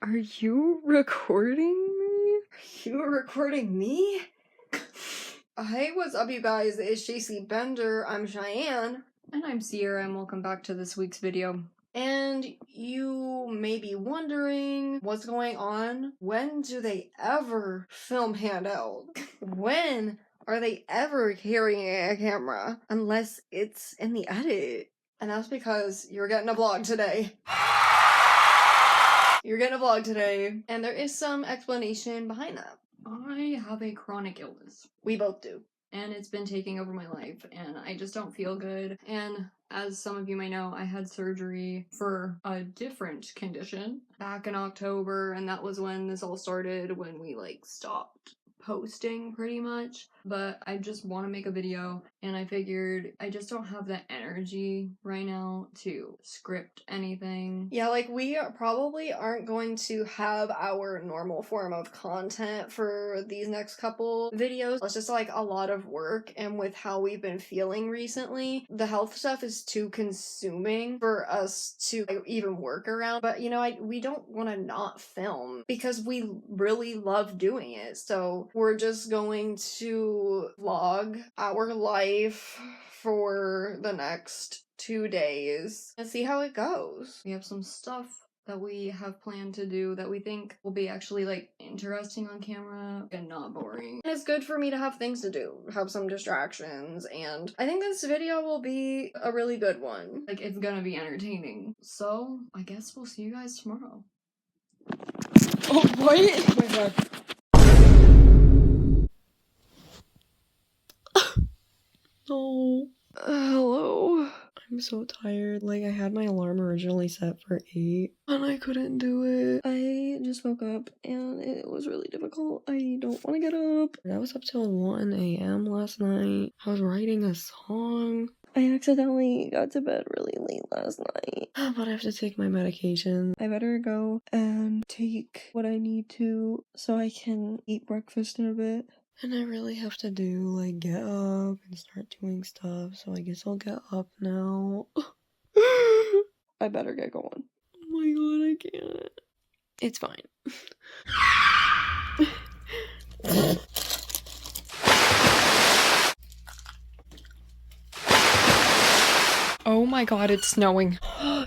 Are you recording me? You were recording me? Hey, what's up, you guys? It's JC Bender. I'm Cheyanne. And I'm Cierra, and welcome back to this week's video. And you may be wondering what's going on. When do they ever film handheld? When are they ever carrying a camera? Unless it's in the edit. And that's because you're getting a vlog today. You're getting a vlog today, and there is some explanation behind that. I have a chronic illness. We both do. And it's been taking over my life, and I just don't feel good. And as some of you may know, I had surgery for a different condition back in October, and that was when this all started, when we stopped posting pretty much. But I just want to make a video, and I figured I just don't have the energy right now to script anything. Yeah, we probably aren't going to have our normal form of content for these next couple videos. It's just a lot of work, and with how we've been feeling recently, the health stuff is too consuming for us to even work around. But we don't want to not film because we really love doing it. So we're just going to vlog our life for the next 2 days and see how it goes. We have some stuff that we have planned to do that we think will be actually interesting on camera and not boring. And it's good for me to have things to do, have some distractions, and I think this video will be a really good one. It's gonna be entertaining. So, I guess we'll see you guys tomorrow. Oh, what? Oh my god. No. Hello. I'm so tired. I had my alarm originally set for 8 and I couldn't do it. I just woke up and it was really difficult. I don't want to get up. I was up till 1 a.m. last night. I was writing a song. I accidentally got to bed really late last night. But I have to take my medication. I better go and take what I need to so I can eat breakfast in a bit. And I really have to do, get up and start doing stuff, so I guess I'll get up now. I better get going. Oh my god, I can't. It's fine. Oh my god, it's snowing.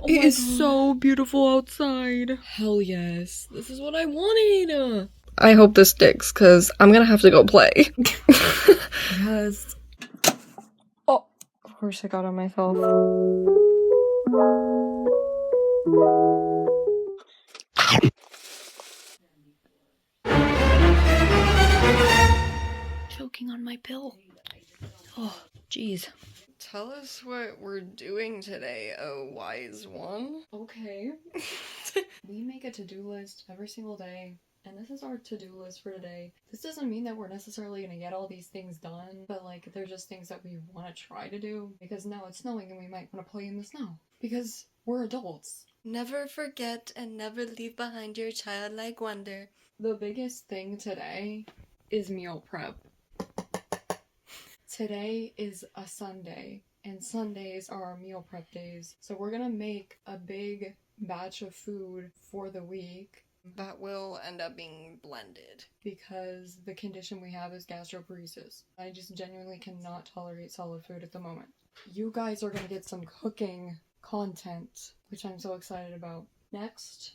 It is so beautiful outside. Hell yes. This is what I wanted. I hope this sticks, because I'm gonna have to go play. Yes. Oh, of course I got on myself. Choking on my pill. Oh, jeez. Tell us what we're doing today, oh wise one. Okay. We make a to-do list every single day. And this is our to-do list for today. This doesn't mean that we're necessarily gonna get all these things done, but they're just things that we want to try to do, because now it's snowing and we might want to play in the snow. Because we're adults. Never forget and never leave behind your childlike wonder. The biggest thing today is meal prep. Today is a Sunday, and Sundays are our meal prep days. So we're gonna make a big batch of food for the week. That will end up being blended. Because the condition we have is gastroparesis. I just genuinely cannot tolerate solid food at the moment. You guys are gonna get some cooking content, which I'm so excited about. Next,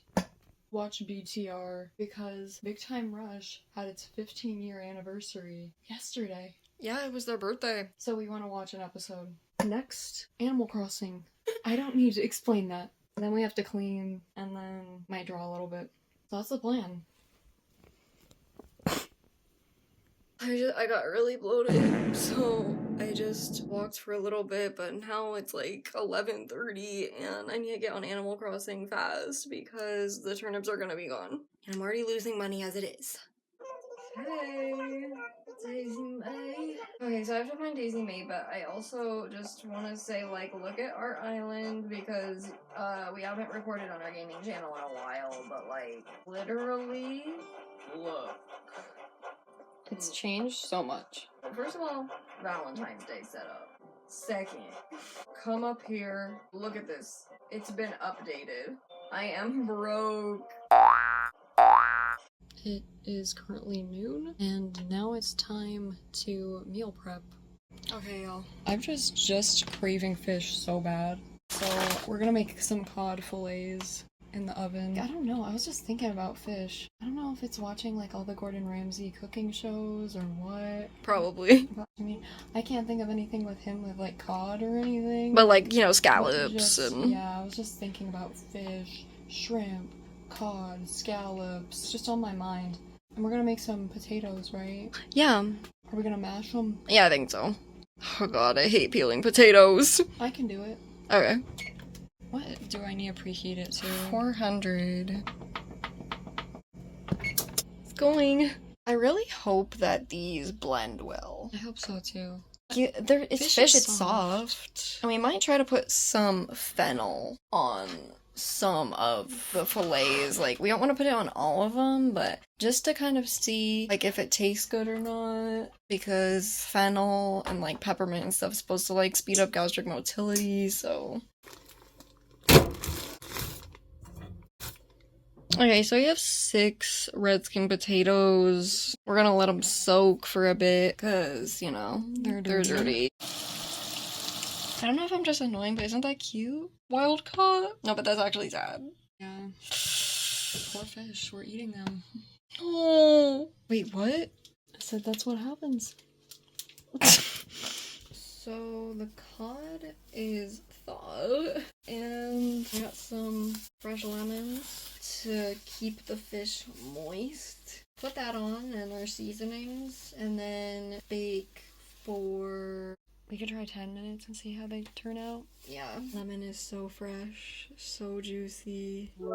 watch BTR, because Big Time Rush had its 15-year anniversary yesterday. Yeah, it was their birthday. So we want to watch an episode. Next, Animal Crossing. I don't need to explain that. Then we have to clean, and then might draw a little bit. So that's the plan. I got really bloated, so I just walked for a little bit, but now it's 11:30 and I need to get on Animal Crossing fast because the turnips are gonna be gone. And I'm already losing money as it is. Hey, Daisy May. Okay, so I have to find Daisy May, but I also just want to say, look at our island, because, we haven't recorded on our gaming channel in a while, but, literally, look. It's changed so much. First of all, Valentine's Day setup. Second, come up here, look at this. It's been updated. I am broke. It is currently noon, and now it's time to meal prep. Okay, y'all. I'm just craving fish so bad. So we're gonna make some cod fillets in the oven. I don't know, I was just thinking about fish. I don't know if it's watching like all the Gordon Ramsay cooking shows or what. Probably. I mean, I can't think of anything with him with like cod or anything. But like, you know, But scallops and... yeah, I was just thinking about fish, shrimp, cod, scallops, just on my mind. And we're gonna make some potatoes, right? Yeah. Are we gonna mash them? Yeah, I think so. Oh god, I hate peeling potatoes. I can do it. Okay. What do I need to preheat it to? 400. It's going. I really hope that these blend well. I hope so too. Yeah, it's fish, it's soft. soft. And we might try to put some fennel on some of the fillets. Like, we don't want to put it on all of them, but just to kind of see, like, if it tastes good or not. Because fennel and, like, peppermint and stuff is supposed to, like, speed up gastric motility, so... Okay, so we have 6 red skin potatoes. We're gonna let them soak for a bit, because, you know, they're dirty. I don't know if I'm just annoying, but isn't that cute? Wild caught? No, but that's actually sad. Yeah. Poor fish, we're eating them. Oh. Wait, what? I said that's what happens. So the cod is thawed, and I got some fresh lemons to keep the fish moist. Put that on and our seasonings, and then bake for... We could try 10 minutes and see how they turn out. Yeah. Lemon is so fresh, so juicy. The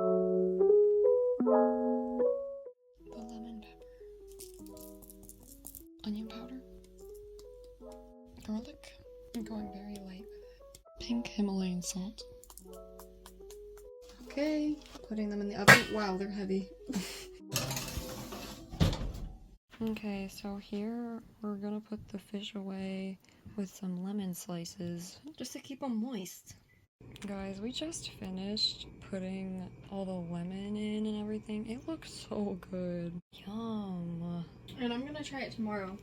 lemon pepper. Onion powder. Garlic. I'm going very light with it. Pink Himalayan salt. Okay, putting them in the oven. Wow, they're heavy. Okay, so here we're gonna put the fish away with some lemon slices. Just to keep them moist. Guys, we just finished putting all the lemon in and everything. It looks so good. Yum. And I'm gonna try it tomorrow.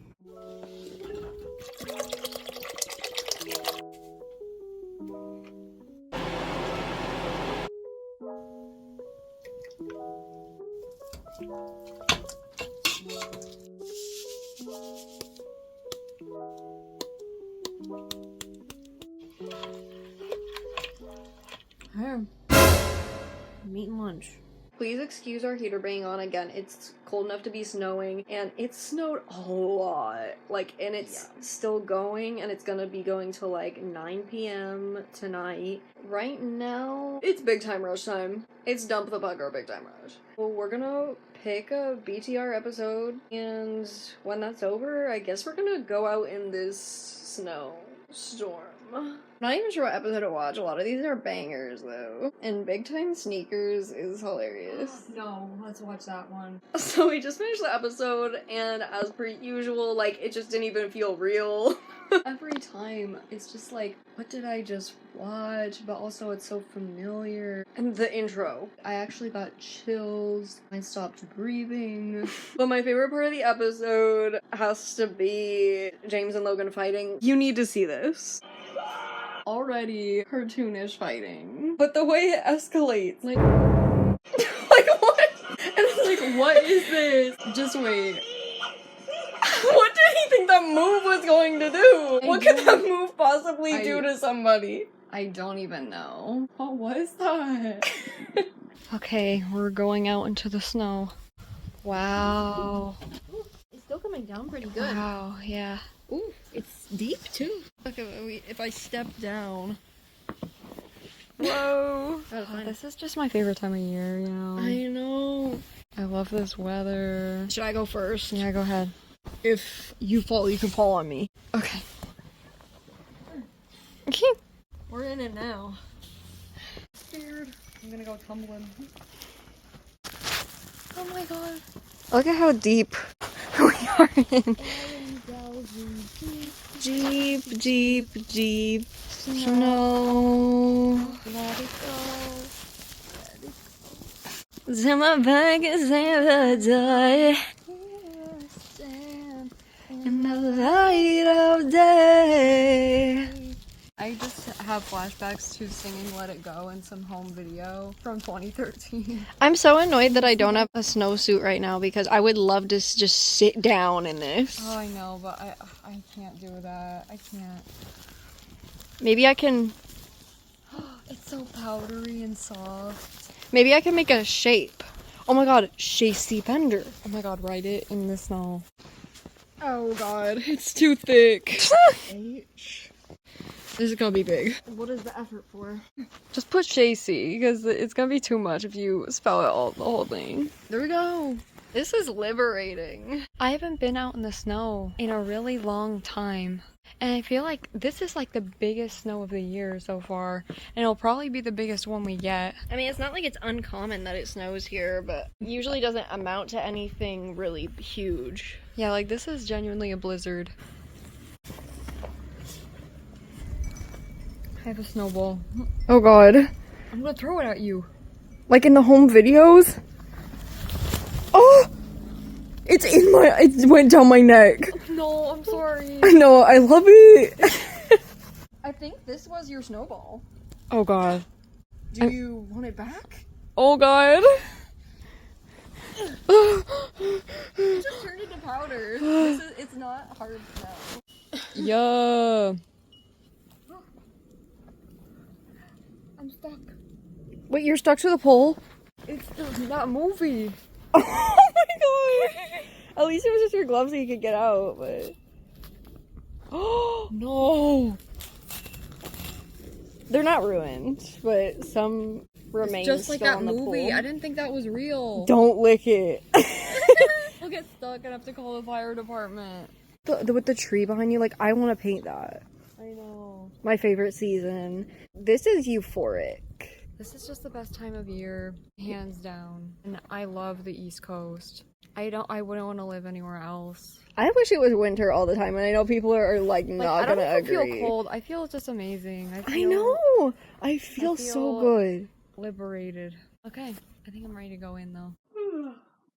I'm eating lunch. Please excuse our heater being on again. It's cold enough to be snowing, and it snowed a lot. Like, and it's still going, and it's gonna be going till like 9 p.m. tonight. Right now, it's big time rush time. It's dump the bugger big time rush. Well, we're gonna pick a BTR episode, and when that's over, I guess we're gonna go out in this snowstorm. Not even sure what episode to watch. A lot of these are bangers, though. And Big Time Sneakers is hilarious. No, let's watch that one. So we just finished the episode, and as per usual, like, it just didn't even feel real. Every time, it's just like, what did I just watch? But also, it's so familiar. And the intro. I actually got chills. I stopped breathing. But my favorite part of the episode has to be James and Logan fighting. You need to see this. Already cartoonish fighting. But the way it escalates, like... like, what? And it's like, what is this? Just wait. What did he think that move was going to do? What could that move possibly do to somebody? I don't even know. What was that? Okay, we're going out into the snow. Wow. It's still coming down pretty good. Wow, yeah. Ooh, it's deep too. Okay, if I step down... Whoa. Oh, This is just my favorite time of year, you know. I know. I love this weather. Should I go first? Yeah, go ahead. If you fall, you can fall on me. Okay. We're in it now. Scared. I'm gonna go tumbling. Oh my god. Look at how deep we are in. Jeep. Snow. Let it go. Turn my back and slam the door. In the light of day. I just have flashbacks to singing Let It Go in some home video from 2013. I'm so annoyed that I don't have a snowsuit right now because I would love to just sit down in this. Oh, I know, but I can't do that. I can't. Maybe I can It's so powdery and soft. maybe I can make a shape. Oh my god, Shacey Bender. Oh my god, write it in the snow. Oh god, it's too thick. H. This is gonna be big. What is the effort for? Just put Shacey, because it's gonna be too much if you spell it all the whole thing. There we go. This is liberating. I haven't been out in the snow in a really long time. And I feel like this is like the biggest snow of the year so far. And it'll probably be the biggest one we get. I mean, it's not like it's uncommon that it snows here, but usually doesn't amount to anything really huge. Yeah, like this is genuinely a blizzard. I have a snowball. Oh god. I'm gonna throw it at you. Like in the home videos? Oh! It went down my neck. No, I'm sorry. No, I love it. I think this was your snowball. Oh god. Do you want it back? Oh god. It just turned into powder. It's not hard now. Yeah. I'm stuck. Wait, you're stuck to the pole? It's that movie. Oh my god. At least it was just your gloves so you could get out, but... Oh no. They're not ruined, but some remain Just like still that on the movie. pole. I didn't think that was real. Don't lick it. We'll get stuck and have to call the fire department. With the tree behind you, like, I want to paint that. I know. My favorite season. This is euphoric. This is just the best time of year, hands down. And I love the East Coast. I wouldn't want to live anywhere else. I wish it was winter all the time, and I know people are like not I don't gonna even agree. feel cold. I feel just amazing. I know. I feel so good. Liberated. Okay, I think I'm ready to go in though.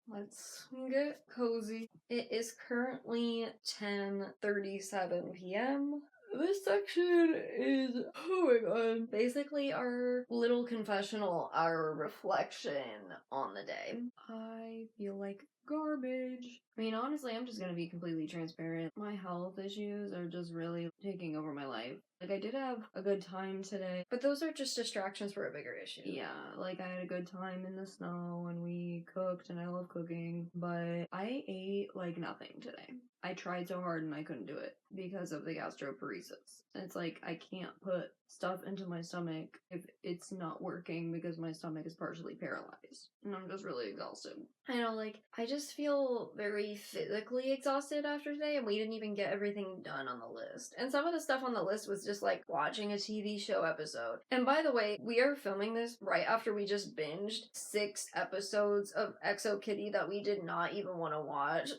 Let's get cozy. It is currently 10:37 p.m. This section is, oh my god, basically our little confessional, our reflection on the day. I feel like garbage. I mean, honestly, I'm just gonna be completely transparent. My health issues are just really taking over my life. Like, I did have a good time today, but those are just distractions for a bigger issue. Yeah, like, I had a good time in the snow, and we cooked, and I love cooking, but I ate, like, nothing today. I tried so hard, and I couldn't do it because of the gastroparesis. And it's like, I can't put stuff into my stomach if it's not working because my stomach is partially paralyzed. And I'm just really exhausted. I know, like, I just feel very physically exhausted after today, and we didn't even get everything done on the list. And some of the stuff on the list was just like watching a TV show episode. And by the way, we are filming this right after we just binged 6 episodes of Exo Kitty that we did not even want to watch.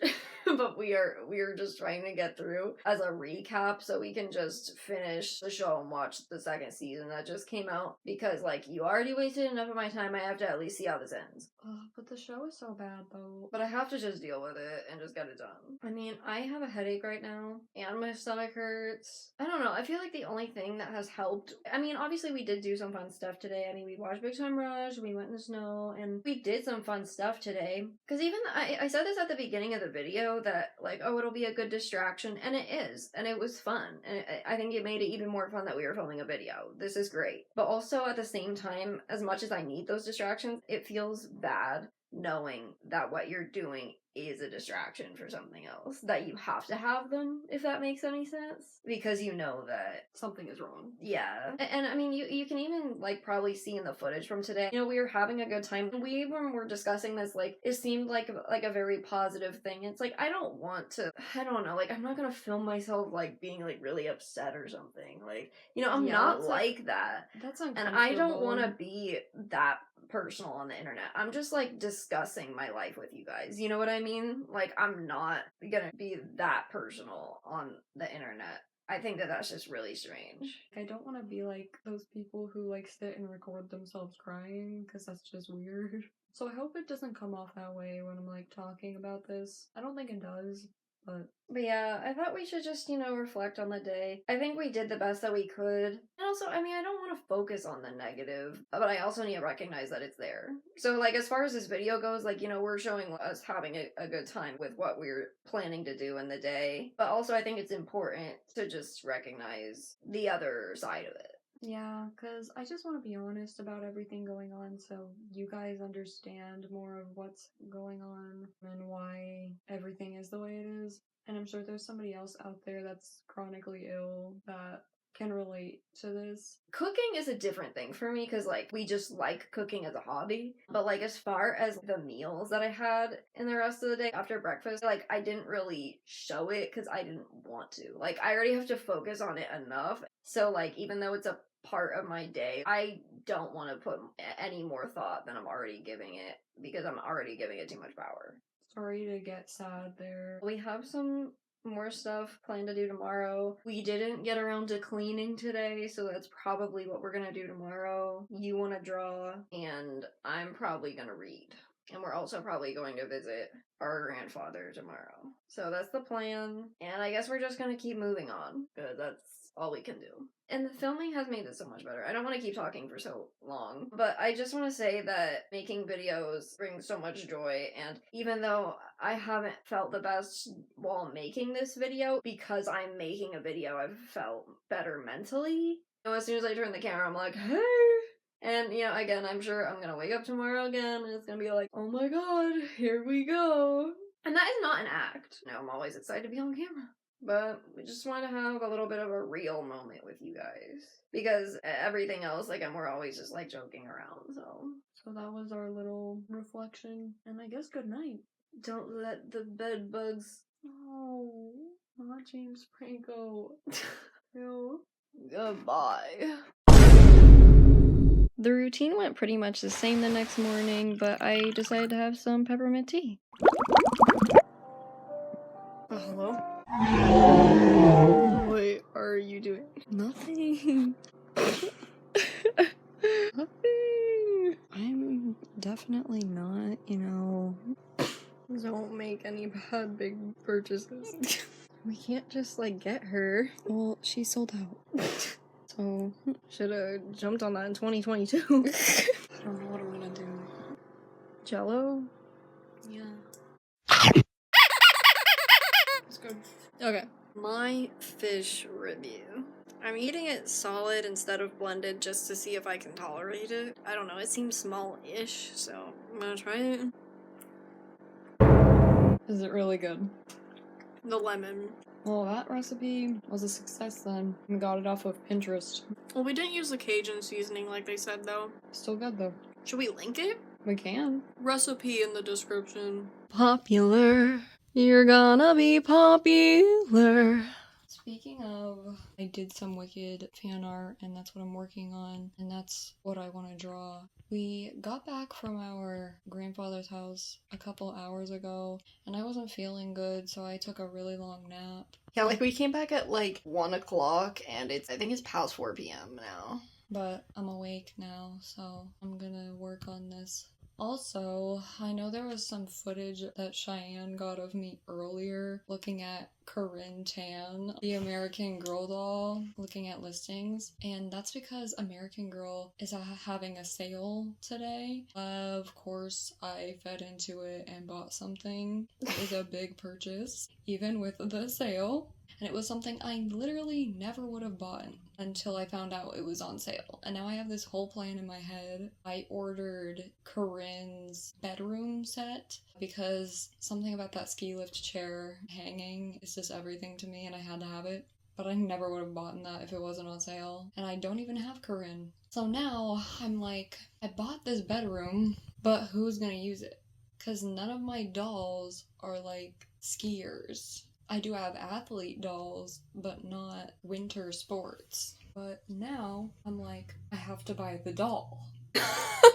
But we are just trying to get through as a recap so we can just finish the show and watch the 2nd season that just came out, because like, you already wasted enough of my time. I have to at least see how this ends. But the show is so bad though. But I have to just deal with it and just get it done. I mean, I have a headache right now and my stomach hurts. I don't know, I feel like the only thing that has helped, I mean, obviously we did do some fun stuff today. I mean, we watched Big Time Rush, we went in the snow, and we did some fun stuff today. Because even I said this at the beginning of the video that like, oh, it'll be a good distraction, and it is, and it was fun, and I think it made it even more fun that we were filming a video. This is great. But also at the same time, as much as I need those distractions, it feels bad knowing that what you're doing is a distraction for something else, that you have to have them, if that makes any sense, because you know that something is wrong. Yeah. And I mean, you can even like probably see in the footage from today, you know, we were having a good time. We were discussing this, like, it seemed like a very positive thing. It's like, I don't want to, I don't know, like, I'm not gonna film myself like being like really upset or something, like, you know, I'm not like that. That's And I don't want to be that personal on the internet. I'm just like discussing my life with you guys. You know what I mean? Like, I'm not gonna be that personal on the internet. I think that that's just really strange. I don't want to be like those people who like sit and record themselves crying because that's just weird. So I hope it doesn't come off that way when I'm like talking about this. I don't think it does, but yeah, I thought we should just, reflect on the day. I think we did the best that we could. And also, I mean, I don't want to focus on the negative, but I also need to recognize that it's there. So, like, as far as this video goes, like, we're showing us having a good time with what we're planning to do in the day. But also, I think it's important to just recognize the other side of it. yeah, because I just want to be honest about everything going on so you guys understand more of what's going on and why everything is the way it is. And I'm sure there's somebody else out there that's chronically ill that can relate to this. Cooking is a different thing for me because, like, we just like cooking as a hobby. But, like, as far as the meals that I had in the rest of the day after breakfast, like, I didn't really show it because I didn't want to. Like, I already have to focus on it enough. So, like, even though it's a part of my day, I don't want to put any more thought than I'm already giving it because I'm already giving it too much power. Sorry to get sad there. We have some more stuff planned to do tomorrow. We didn't get around to cleaning today, so that's probably what we're gonna do tomorrow. You want to draw, and I'm probably gonna read. And we're also probably going to visit our grandfather tomorrow. So that's the plan. And I guess we're just gonna keep moving on, because that's all we can do. And the filming has made this so much better. I don't want to keep talking for so long, but I just want to say that making videos brings so much joy, and even though I haven't felt the best while making this video, because I'm making a video, I've felt better mentally. As soon as I turn the camera, I'm like, hey! And, again, I'm sure I'm gonna wake up tomorrow again, and it's gonna be like, oh my god, here we go. And that is not an act. I'm always excited to be on camera. But we just want to have a little bit of a real moment with you guys. Because everything else, like, we're always just, like, joking around, so. So that was our little reflection, and I guess good night. Don't let the bed bugs. Oh, not James Franco. No. Goodbye. The routine went pretty much the same the next morning, but I decided to have some peppermint tea. Hello? What are you doing? Nothing. Nothing. I'm definitely not, Don't make any big purchases. We can't just, get her. Well, she sold out. So, should've jumped on that in 2022. I don't know what I'm gonna do. Jello? Yeah. It's good. Okay. My fish review. I'm eating it solid instead of blended just to see if I can tolerate it. I don't know, it seems small-ish, so I'm gonna try it. Is it really good? The lemon. Well, that recipe was a success then. We got it off of Pinterest. Well, we didn't use the Cajun seasoning like they said, though. Still good though. Should we link it? We can. Recipe in the description. Popular. You're gonna be popular. Speaking of, I did some Wicked fan art, and that's what I'm working on, and that's what I want to draw. We got back from our grandfather's house a couple hours ago, and I wasn't feeling good, so I took a really long nap. Yeah, we came back at 1 o'clock, and I think it's past 4 p.m. now. But I'm awake now, so I'm gonna work on this. Also, I know there was some footage that Cheyanne got of me earlier looking at Corinne Tan, the American Girl doll, looking at listings, and that's because American Girl is having a sale today. Of course, I fed into it and bought something. It was a big purchase, even with the sale. And it was something I literally never would have bought until I found out it was on sale. And now I have this whole plan in my head. I ordered Corinne's bedroom set because something about that ski lift chair hanging is just everything to me, and I had to have it. But I never would have bought that if it wasn't on sale. And I don't even have Corinne. So now I'm like, I bought this bedroom, but who's gonna use it? Because none of my dolls are skiers. I do have athlete dolls, but not winter sports. But now, I'm like, I have to buy the doll.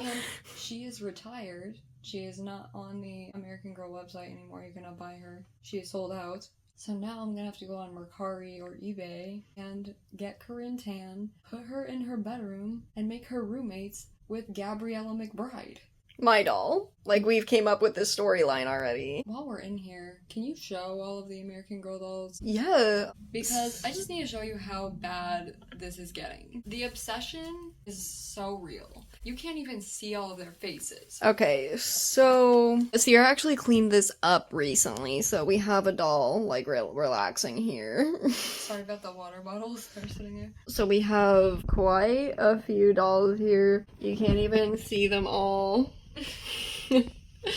And she is retired. She is not on the American Girl website anymore. You cannot buy her. She is sold out. So now I'm gonna have to go on Mercari or eBay and get Corinne Tan, put her in her bedroom, and make her roommates with Gabriella McBride. My doll. Like, we've came up with this storyline already. While we're in here, can you show all of the American Girl dolls? Yeah. Because I just need to show you how bad this is getting. The obsession is so real. You can't even see all of their faces. Okay, so Sierra actually cleaned this up recently, so we have a doll, like, relaxing here. Sorry about the water bottles that are sitting there. So we have quite a few dolls here. You can't even see them all.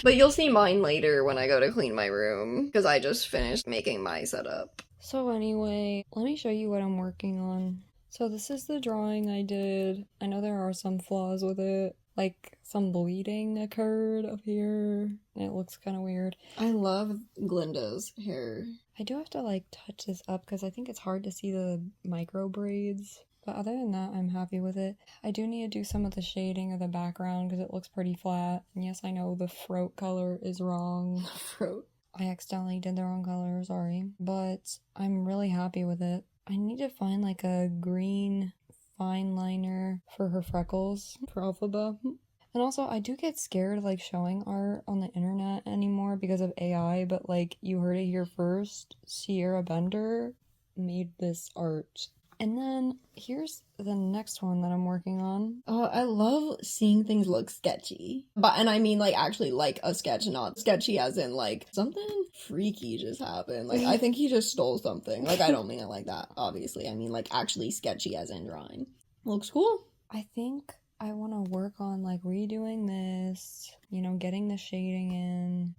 But you'll see mine later when I go to clean my room, because I just finished making my setup. So anyway, let me show you what I'm working on. So this is the drawing I did. I know there are some flaws with it. Like, some bleeding occurred up here. It looks kind of weird. I love Glinda's hair. I do have to, like, touch this up because I think it's hard to see the micro braids. But other than that, I'm happy with it. I do need to do some of the shading of the background because it looks pretty flat. And yes, I know the throat color is wrong. Throat. I accidentally did the wrong color, sorry. But I'm really happy with it. I need to find, like, a green fine liner for her freckles for Elphaba. And also, I do get scared, like, showing art on the internet anymore because of AI, but, like, you heard it here first. Sierra Bender made this art. And then, here's the next one that I'm working on. Oh, I love seeing things look sketchy. And I mean, like, actually like a sketch, not sketchy as in, like, something freaky just happened. Like, I think he just stole something. Like, I don't mean it like that, obviously. I mean, like, actually sketchy as in drawing. Looks cool. I think I want to work on, like, redoing this, you know, getting the shading in.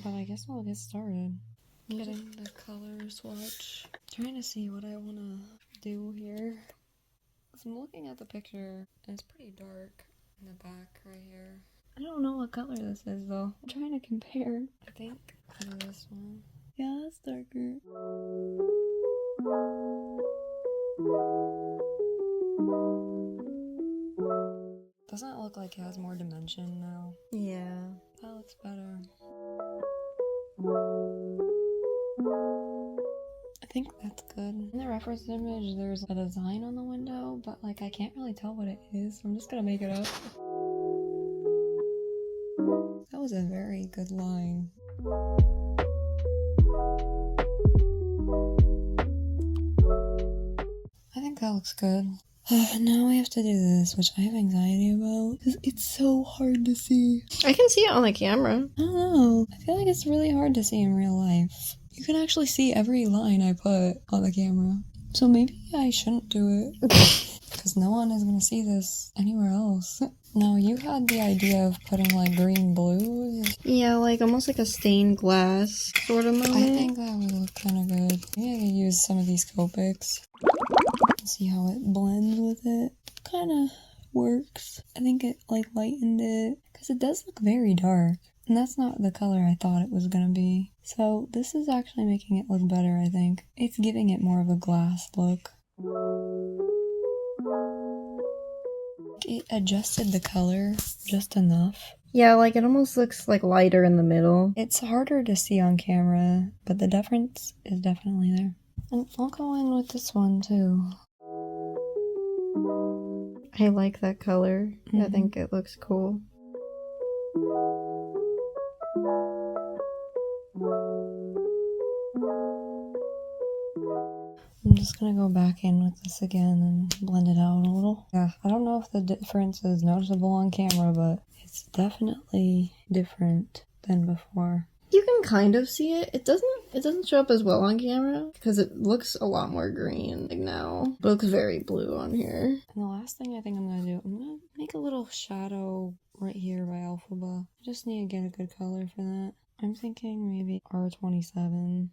But I guess I'll get started. Getting the color swatch. Trying to see what I want to do here. So I'm looking at the picture, and it's pretty dark in the back right here. I don't know what color this is, though. I'm trying to compare. I think this one. Yeah, it's darker. Doesn't it look like it has more dimension now? Yeah. That looks better. I think that's good. In the reference image, there's a design on the window, but, like, I can't really tell what it is, so I'm just gonna make it up. That was a very good line. I think that looks good. Now I have to do this, which I have anxiety about, because it's so hard to see. I can see it on the camera. I don't know. I feel like it's really hard to see in real life. You can actually see every line I put on the camera. So maybe I shouldn't do it. Because no one is going to see this anywhere else. No, you had the idea of putting, like, green blues. Yeah, like almost like a stained glass sort of moment. I think that would look kind of good. Maybe I could use some of these Copics. See how it blends with it. Kind of works. I think it, like, lightened it. Because it does look very dark. And that's not the color I thought it was going to be. So this is actually making it look better, I think. It's giving it more of a glass look. It adjusted the color just enough. Yeah, like it almost looks like lighter in the middle. It's harder to see on camera, but the difference is definitely there. And I'll go in with this one too. I like that color. I think it looks cool. I'm just gonna go back in with this again and blend it out a little. Yeah, I don't know if the difference is noticeable on camera, but it's definitely different than before. You can kind of see it. It doesn't show up as well on camera because it looks a lot more green like now. It looks very blue on here. And the last thing I think I'm gonna do, I'm gonna make a little shadow right here by Elphaba. I just need to get a good color for that. I'm thinking maybe R27.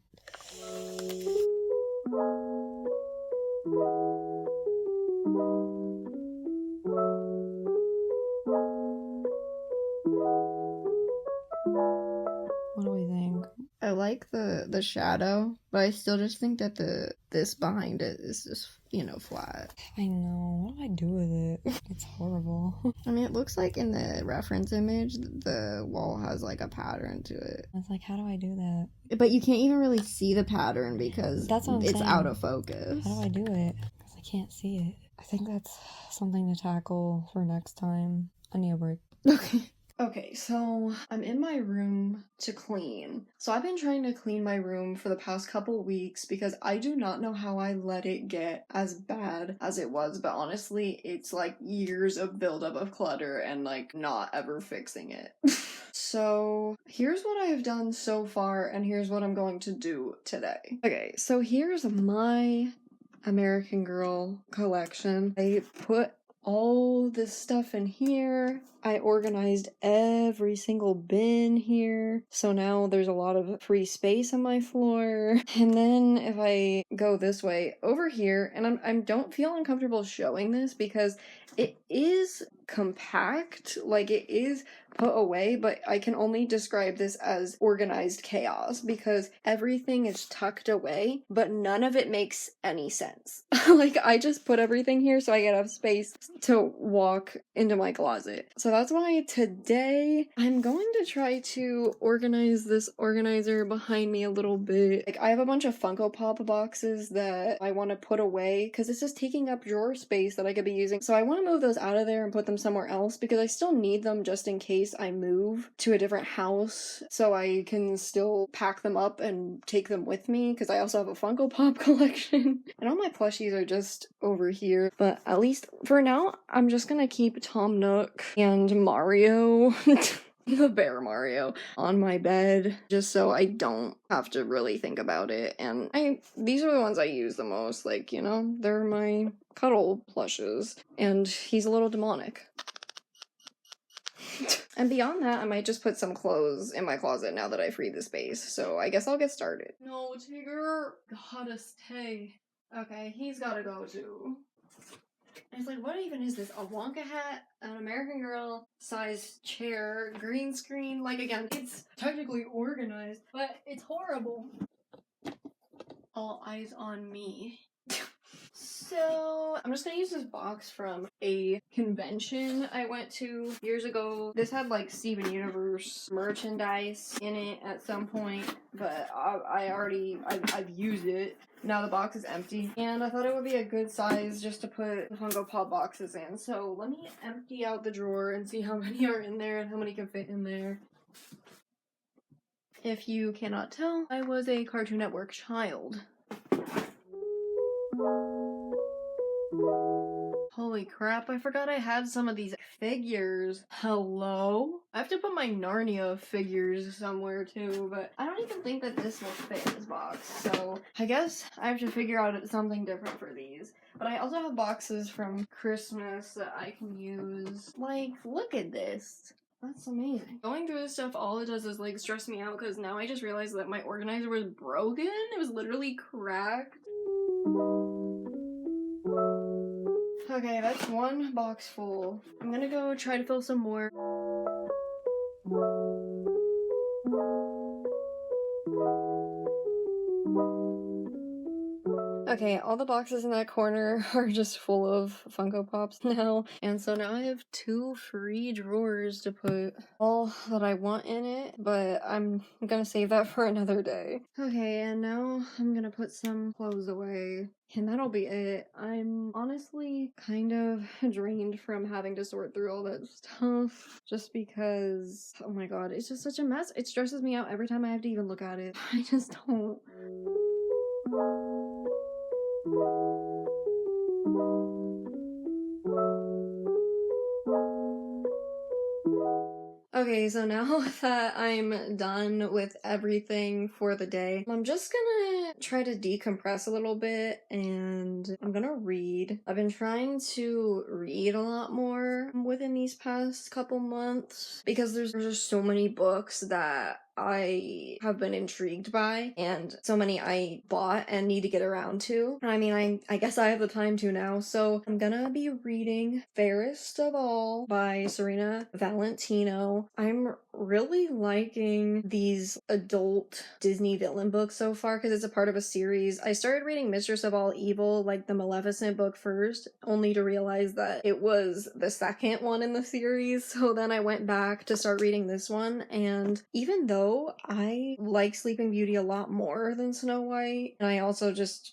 What do we think? I like the shadow, but I still just think that this behind it is just, you know, flat. I know. What do I do with it? It's horrible. I mean, it looks like in the reference image, the wall has like a pattern to it. I was like, how do I do that? But you can't even really see the pattern because That's what I'm it's saying. out of focus. How do I do it? Because I can't see it. I think that's something to tackle for next time. I need a break. Okay. Okay, so I'm in my room to clean. So I've been trying to clean my room for the past couple weeks because I do not know how I let it get as bad as it was, but honestly, it's like years of buildup of clutter and like not ever fixing it. So here's what I have done so far, and here's what I'm going to do today. Okay, so here's my American Girl collection. I put all this stuff in here. I organized every single bin here. So now there's a lot of free space on my floor. And then if I go this way over here, and I don't feel uncomfortable showing this because it is compact, like it is put away, but I can only describe this as organized chaos because everything is tucked away, but none of it makes any sense. Like, I just put everything here so I get enough space to walk into my closet. So that's why today I'm going to try to organize this organizer behind me a little bit. Like, I have a bunch of Funko Pop boxes that I want to put away because it's just taking up drawer space that I could be using. So I want to move those out of there and put them somewhere else because I still need them just in case I move to a different house so I can still pack them up and take them with me because I also have a Funko Pop collection. And all my plushies are just over here. But at least for now, I'm just gonna keep Tom Nook and Mario, the bear Mario, on my bed just so I don't have to really think about it. And these are the ones I use the most, like, you know, they're my cuddle plushes. And he's a little demonic. And beyond that, I might just put some clothes in my closet now that I freed the space. So I guess I'll get started. No, Tigger gotta stay. Okay, he's gotta go too. And it's like, what even is this? A Wonka hat, an American Girl size chair, green screen. Like, again, it's technically organized, but it's horrible. All eyes on me. So, I'm just gonna use this box from a convention I went to years ago. This had like Steven Universe merchandise in it at some point, but I've used it. Now the box is empty, and I thought it would be a good size just to put the Funko Pop boxes in. So let me empty out the drawer and see how many are in there and how many can fit in there. If you cannot tell, I was a Cartoon Network child. Holy crap, I forgot I had some of these figures. Hello? I have to put my Narnia figures somewhere too, but I don't even think that this will fit in this box, so I guess I have to figure out something different for these. But I also have boxes from Christmas that I can use. Like, look at this. That's amazing. Going through this stuff, all it does is like stress me out because now I just realized that my organizer was broken. It was literally cracked. Okay, that's one box full. I'm gonna go try to fill some more. Okay, all the boxes in that corner are just full of Funko Pops now. And so now I have 2 free drawers to put all that I want in it, but I'm gonna save that for another day. Okay, and now I'm gonna put some clothes away. And that'll be it. I'm honestly kind of drained from having to sort through all that stuff. Just because, oh my god, it's just such a mess. It stresses me out every time I have to even look at it. I just don't. Okay, so now that I'm done with everything for the day, I'm just gonna try to decompress a little bit and I'm gonna read. I've been trying to read a lot more within these past couple months because there's just so many books that I have been intrigued by and so many I bought and need to get around to. I mean, I guess I have the time to now, so I'm gonna be reading Fairest of All by Serena Valentino. I'm really liking these adult Disney villain books so far because it's a part of a series. I started reading Mistress of All Evil, like the Maleficent book first, only to realize that it was the second one in the series. So then I went back to start reading this one, and even though I like Sleeping Beauty a lot more than Snow White, and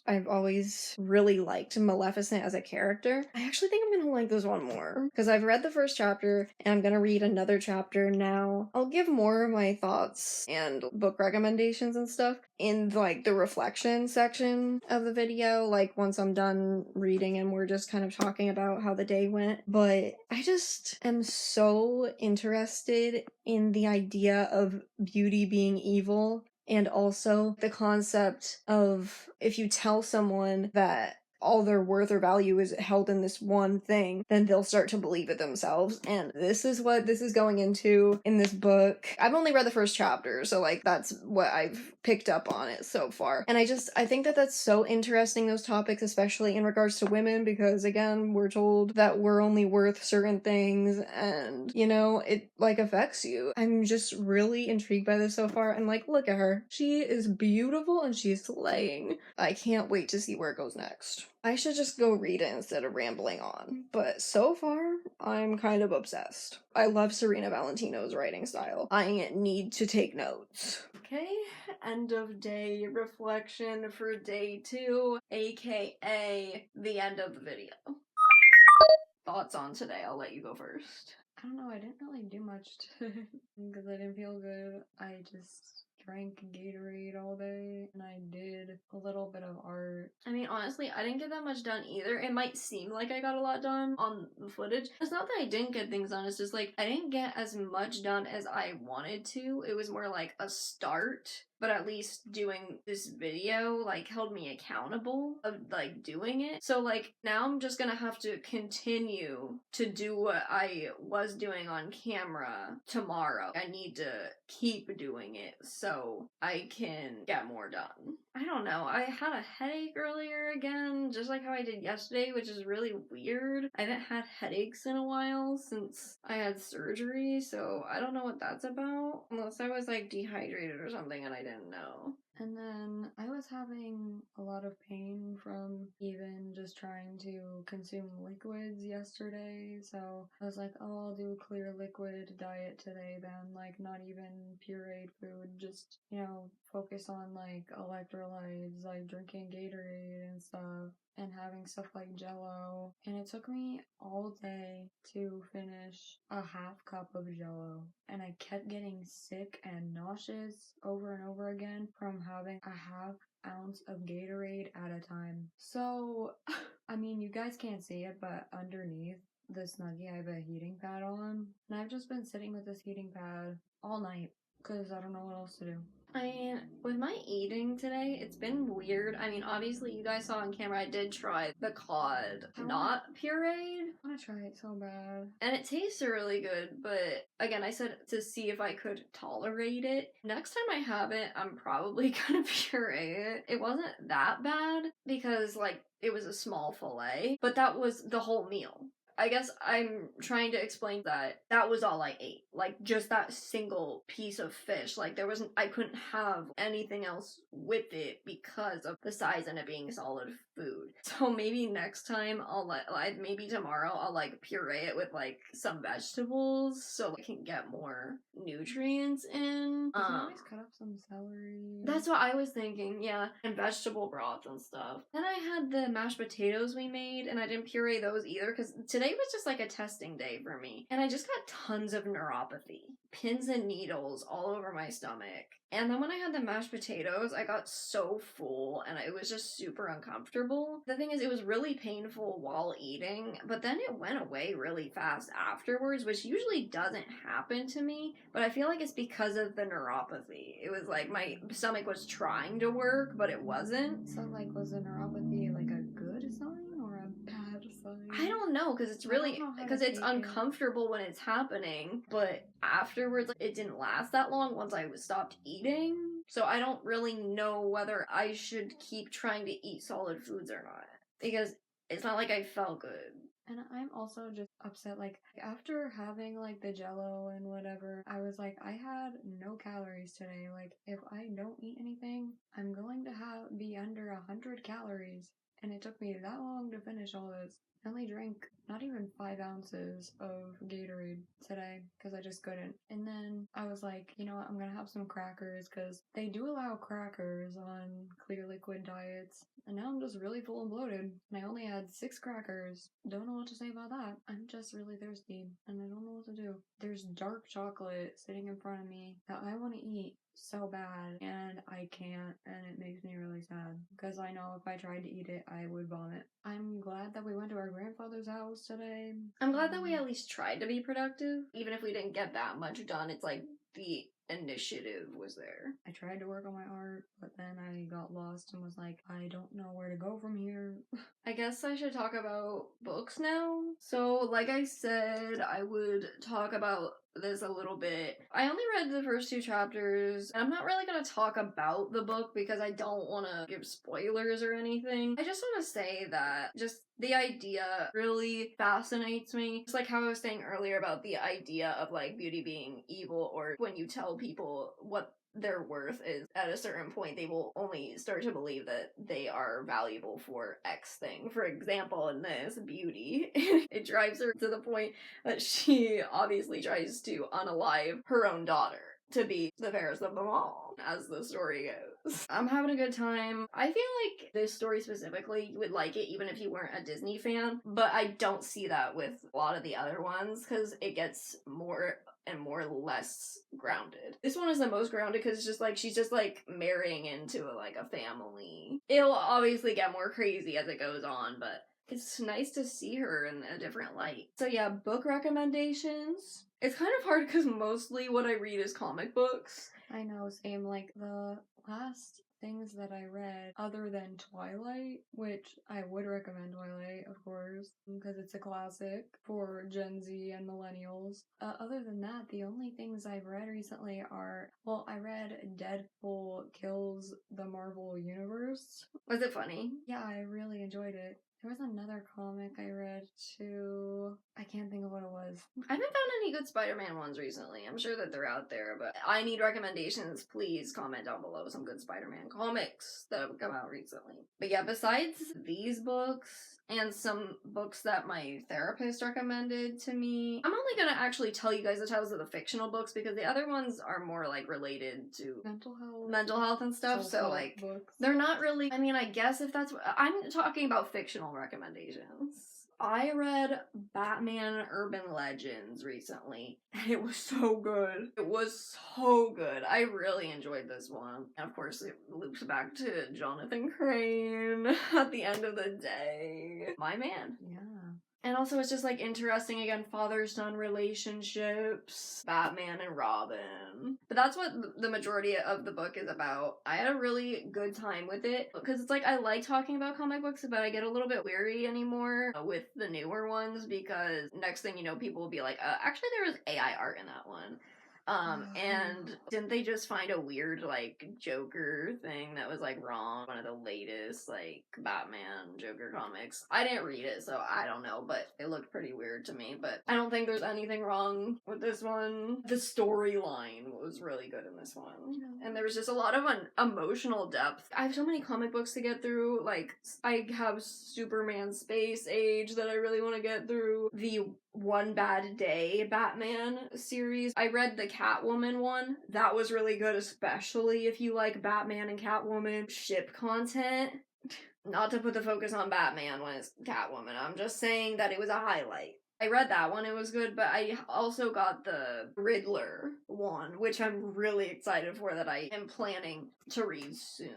I've always really liked Maleficent as a character, I actually think I'm gonna like this one more because I've read the first chapter and I'm gonna read another chapter now. I'll give more of my thoughts and book recommendations and stuff in like the reflection section of the video, like once I'm done reading and we're just kind of talking about how the day went. But I just am so interested in the idea of beauty being evil, and also the concept of if you tell someone that all their worth or value is held in this one thing, then they'll start to believe it themselves. And this is what this is going into in this book. I've only read the first chapter, so like that's what I've picked up on it so far. And I think that that's so interesting, those topics, especially in regards to women, because again, we're told that we're only worth certain things, and you know, it like affects you. I'm just really intrigued by this so far, and like, look at her. She is beautiful and she's slaying. I can't wait to see where it goes next. I should just go read it instead of rambling on, but so far, I'm kind of obsessed. I love Serena Valentino's writing style. I need to take notes. Okay, end of day reflection for day 2, aka the end of the video. Thoughts on today? I'll let you go first. I don't know, I didn't really do much today because I didn't feel good. I just drank Gatorade all day and I did a little bit of art. I mean, honestly, I didn't get that much done either. It might seem like I got a lot done on the footage. It's not that I didn't get things done, it's just like I didn't get as much done as I wanted to. It was more like a start. But at least doing this video, like, held me accountable of, like, doing it. So, like, now I'm just gonna have to continue to do what I was doing on camera tomorrow. I need to keep doing it so I can get more done. I don't know. I had a headache earlier again, just like how I did yesterday, which is really weird. I haven't had headaches in a while since I had surgery, so I don't know what that's about. Unless I was, like, dehydrated or something and I didn't know. And then I was having a lot of pain from even just trying to consume liquids yesterday. So I was like, oh, I'll do a clear liquid diet today then. Like, not even pureed food, just, you know, focus on like electrolytes, like drinking Gatorade and stuff, and having stuff like Jello. And it took me all day to finish a half cup of Jello. And I kept getting sick and nauseous over and over again from having a half ounce of Gatorade at a time. So, I mean, you guys can't see it, but underneath the Snuggie, I have a heating pad on. And I've just been sitting with this heating pad all night because I don't know what else to do. I mean, with my eating today, it's been weird. I mean, obviously, you guys saw on camera, I did try the cod, not pureed. I want to try it so bad. And it tasted really good, but again, I said to see if I could tolerate it. Next time I have it, I'm probably gonna puree it. It wasn't that bad because, like, it was a small fillet, but that was the whole meal. I guess I'm trying to explain that was all I ate. Like, just that single piece of fish. Like, I couldn't have anything else with it because of the size and it being solid food. So maybe next time maybe tomorrow I'll, like, puree it with, like, some vegetables so I can get more nutrients in. You can always cut up some celery. That's what I was thinking, yeah. And vegetable broth and stuff. Then I had the mashed potatoes we made, and I didn't puree those either, because today was just like a testing day for me. And I just got tons of neuropathy. Pins and needles all over my stomach. And then when I had the mashed potatoes, I got so full, and it was just super uncomfortable. The thing is, it was really painful while eating, but then it went away really fast afterwards, which usually doesn't happen to me, but I feel like it's because of the neuropathy. It was like my stomach was trying to work, but it wasn't. So, like, was the neuropathy, like, a good sign or a bad sign? I don't know, because it's uncomfortable when it's happening, but afterwards, like, it didn't last that long once I stopped eating. So I don't really know whether I should keep trying to eat solid foods or not, because it's not like I felt good. And I'm also just upset, like, after having, like, the jello and whatever, I was like, I had no calories today. Like, if I don't eat anything, I'm going to be under 100 calories. And it took me that long to finish all this. I only drank not even 5 ounces of Gatorade today because I just couldn't. And then I was like, you know what, I'm gonna have some crackers because they do allow crackers on clear liquid diets. And now I'm just really full and bloated. And I only had 6 crackers. Don't know what to say about that. I'm just really thirsty and I don't know what to do. There's dark chocolate sitting in front of me that I want to eat so bad and I can't, and it makes me really sad because I know if I tried to eat it I would vomit. I'm glad that we went to our grandfather's house today. I'm glad that we at least tried to be productive. Even if we didn't get that much done, it's like the initiative was there. I tried to work on my art, but then I got lost and was like, I don't know where to go from here. I guess I should talk about books now. So, like I said, I would talk about this a little bit. I only read the first 2 chapters, and I'm not really going to talk about the book because I don't want to give spoilers or anything. I just want to say that just the idea really fascinates me. It's like how I was saying earlier about the idea of like beauty being evil, or when you tell people what their worth is at a certain point, they will only start to believe that they are valuable for X thing. For example, in this, beauty. It drives her to the point that she obviously tries to unalive her own daughter to be the fairest of them all, as the story goes. I'm having a good time. I feel like this story specifically, you would like it even if you weren't a Disney fan, but I don't see that with a lot of the other ones because it gets more and more less grounded. This one is the most grounded because it's just like she's just like marrying into a family. It'll obviously get more crazy as it goes on, but it's nice to see her in a different light. So yeah, book recommendations. It's kind of hard because mostly what I read is comic books. I know, same. Like, the last things that I read, other than Twilight, which I would recommend Twilight, of course, because it's a classic for Gen Z and millennials. Other than that, the only things I've read recently are, well, I read Deadpool Kills the Marvel Universe. Was it funny? Yeah, I really enjoyed it. There was another comic I read too. I can't think of what it was. I haven't found any good Spider-Man ones recently. I'm sure that they're out there, but I need recommendations. Please comment down below some good Spider-Man comics that have come out recently. But yeah, besides these books and some books that my therapist recommended to me, I'm only gonna actually tell you guys the titles of the fictional books because the other ones are more like related to mental health and stuff. So like books. they're not really, I mean, I guess if that's what I'm talking about, fictional recommendations. I read Batman Urban Legends recently, and it was so good. It was so good. I really enjoyed this one. And of course, it loops back to Jonathan Crane at the end of the day. My man. Yeah. And also, it's just, like, interesting, again, father-son relationships, Batman and Robin. But that's what the majority of the book is about. I had a really good time with it, because it's like, I like talking about comic books, but I get a little bit weary anymore with the newer ones, because next thing you know, people will be like, actually, there was AI art in that one. And didn't they just find a weird, like, Joker thing that was, like, wrong? One of the latest, like, Batman Joker comics. I didn't read it, so I don't know, but it looked pretty weird to me. But I don't think there's anything wrong with this one. The storyline was really good in this one. And there was just a lot of emotional depth. I have so many comic books to get through. Like, I have Superman Space Age that I really want to get through. The One Bad Day Batman series. I read the Catwoman one. That was really good, especially if you like Batman and Catwoman ship content. Not to put the focus on Batman when it's Catwoman. I'm just saying that it was a highlight. I read that one, it was good, but I also got the Riddler one, which I'm really excited for, that I am planning to read soon.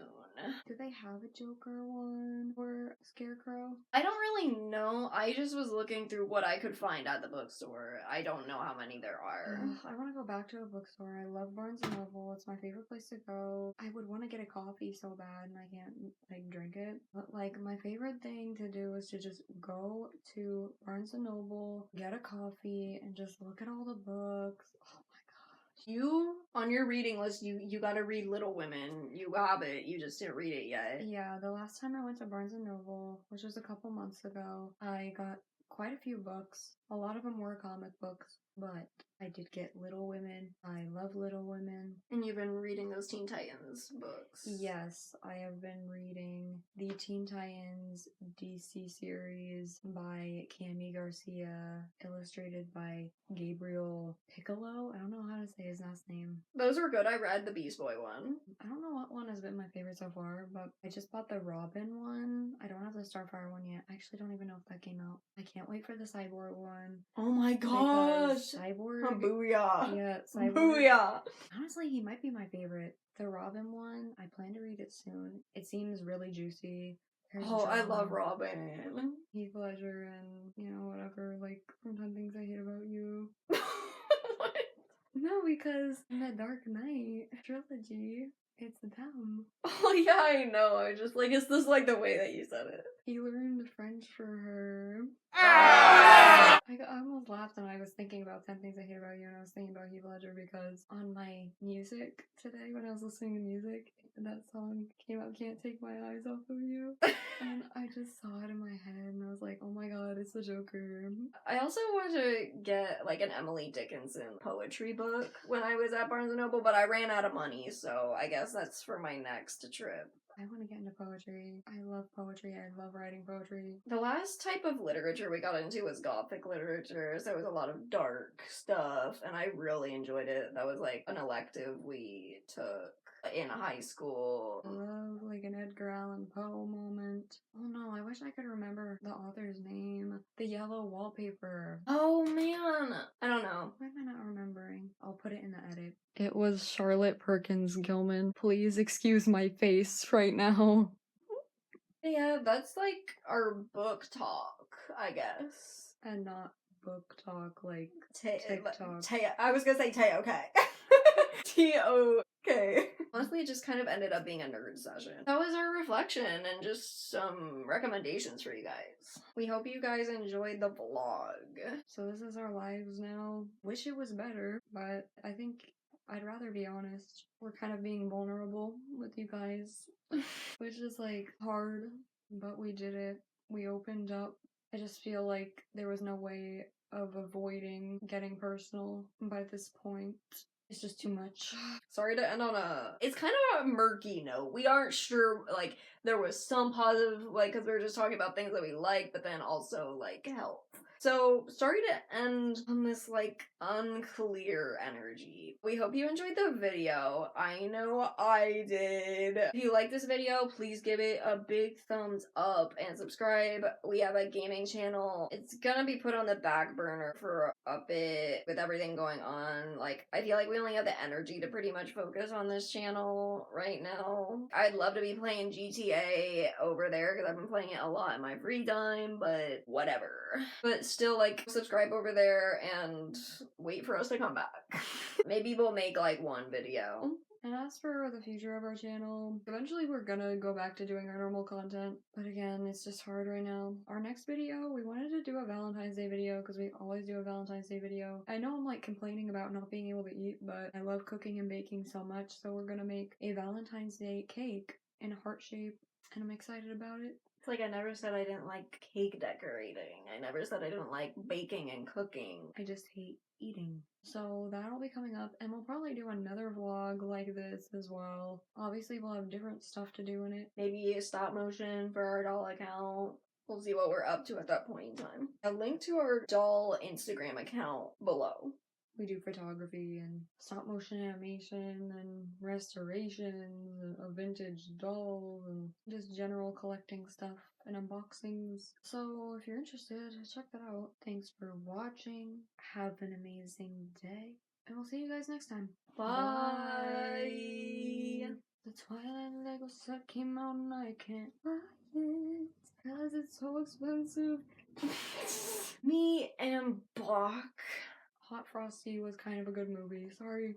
Do they have a Joker one or Scarecrow? I don't really know. I just was looking through what I could find at the bookstore. I don't know how many there are. I want to go back to a bookstore. I love Barnes & Noble. It's my favorite place to go. I would want to get a coffee so bad and I can't, like, drink it. But, like, my favorite thing to do is to just go to Barnes & Noble, get a coffee, and just look at all the books. Oh my gosh. You, on your reading list, you gotta read Little Women. You have it. You just didn't read it yet. Yeah, the last time I went to Barnes & Noble, which was a couple months ago, I got quite a few books. A lot of them were comic books, but I did get Little Women. I love Little Women. And you've been reading those Teen Titans books. Yes, I have been reading the Teen Titans DC series by Cami Garcia, illustrated by Gabriel Piccolo. I don't know how to say his last name. Those were good. I read the Beast Boy one. I don't know what one has been my favorite so far, but I just bought the Robin one. I don't have the Starfire one yet. I actually don't even know if that came out. I can't wait for the Cyborg one. Oh my Because gosh! Cyborg. Booyah! Yeah, Cyborg. Booyah! Honestly, he might be my favorite. The Robin one, I plan to read it soon. It seems really juicy. There's Oh, I love drama. Robin. Heath Ledger and, you know, whatever, like, from 10 Things I Hate About You. What? No, because in the Dark Knight trilogy, it's them. Oh yeah, I know. I just like, it's just like the way that you said it. He learned French for her. Ah! I almost laughed when I was thinking about 10 Things I Hate About You, and I was thinking about Heath Ledger because on my music today, when I was listening to music, that song came out, Can't Take My Eyes Off of You. And I just saw it in my head, and I was like, oh my god, it's the Joker. I also wanted to get like an Emily Dickinson poetry book when I was at Barnes & Noble, but I ran out of money, so I guess that's for my next trip. I want to get into poetry. I love poetry. I love writing poetry. The last type of literature we got into was Gothic literature, so it was a lot of dark stuff, and I really enjoyed it. That was like an elective we took in high school. I love like an Edgar Allan Poe moment. Oh no, I wish I could remember the author's name. The Yellow Wallpaper. Oh man, I don't know. Why am I not remembering? I'll put it in the edit. It was Charlotte Perkins Gilman. Please excuse my face right now. Yeah, that's like our book talk, I guess. And not book talk like TikTok. I was gonna say T-O-K. T-O-K. Honestly, it just kind of ended up being a nerd session. That was our reflection and just some recommendations for you guys. We hope you guys enjoyed the vlog. So this is our lives now. Wish it was better, but I think I'd rather be honest. We're kind of being vulnerable with you guys, which is like hard, but we did it. We opened up. I just feel like there was no way of avoiding getting personal by this point. It's just too much. Sorry to end on it's kind of a murky note. We aren't sure, like, there was some positive, like, because we were just talking about things that we like, but then also, like, health. So, sorry to end on this, like, unclear energy. We hope you enjoyed the video. I know I did. If you like this video, please give it a big thumbs up and subscribe. We have a gaming channel. It's gonna be put on the back burner for a bit with everything going on. Like, I feel like we only have the energy to pretty much focus on this channel right now. I'd love to be playing GTA over there because I've been playing it a lot in my free time, but whatever. But still, like, subscribe over there and wait for us to come back. Maybe we'll make like one video. And as for the future of our channel, eventually we're gonna go back to doing our normal content. But again, it's just hard right now. Our next video, we wanted to do a Valentine's Day video because we always do a Valentine's Day video. I know I'm like complaining about not being able to eat, but I love cooking and baking so much. So we're gonna make a Valentine's Day cake in a heart shape, and I'm excited about it. It's like I never said I didn't like cake decorating. I never said I didn't like baking and cooking. I just hate eating. So that'll be coming up, and we'll probably do another vlog like this as well. Obviously, we'll have different stuff to do in it. Maybe a stop motion for our doll account. We'll see what we're up to at that point in time. A link to our doll Instagram account below. We do photography and stop motion animation and restorations and a vintage doll and just general collecting stuff and unboxings. So if you're interested, check that out. Thanks for watching. Have an amazing day. And we'll see you guys next time. Bye. The Twilight Lego set came out and I can't buy it because it's so expensive. Me and Bach. Hot Frosty was kind of a good movie. Sorry.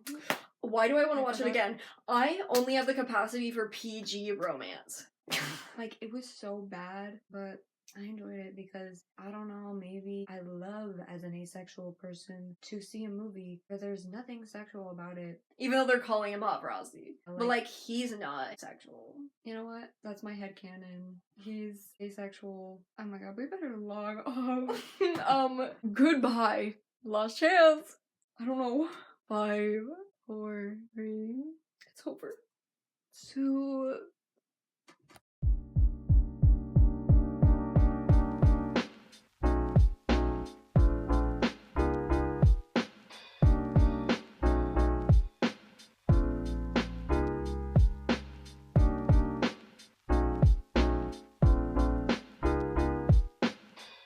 Why do I want to watch it again? I only have the capacity for PG romance. Like, it was so bad, but I enjoyed it because, I don't know, maybe I love as an asexual person to see a movie where there's nothing sexual about it. Even though they're calling him up, Rossi. But like, he's not sexual. You know what? That's my headcanon. He's asexual. Oh my god, we better log off. Goodbye. Last chance. I don't know. 5, 4, 3. It's over. 2.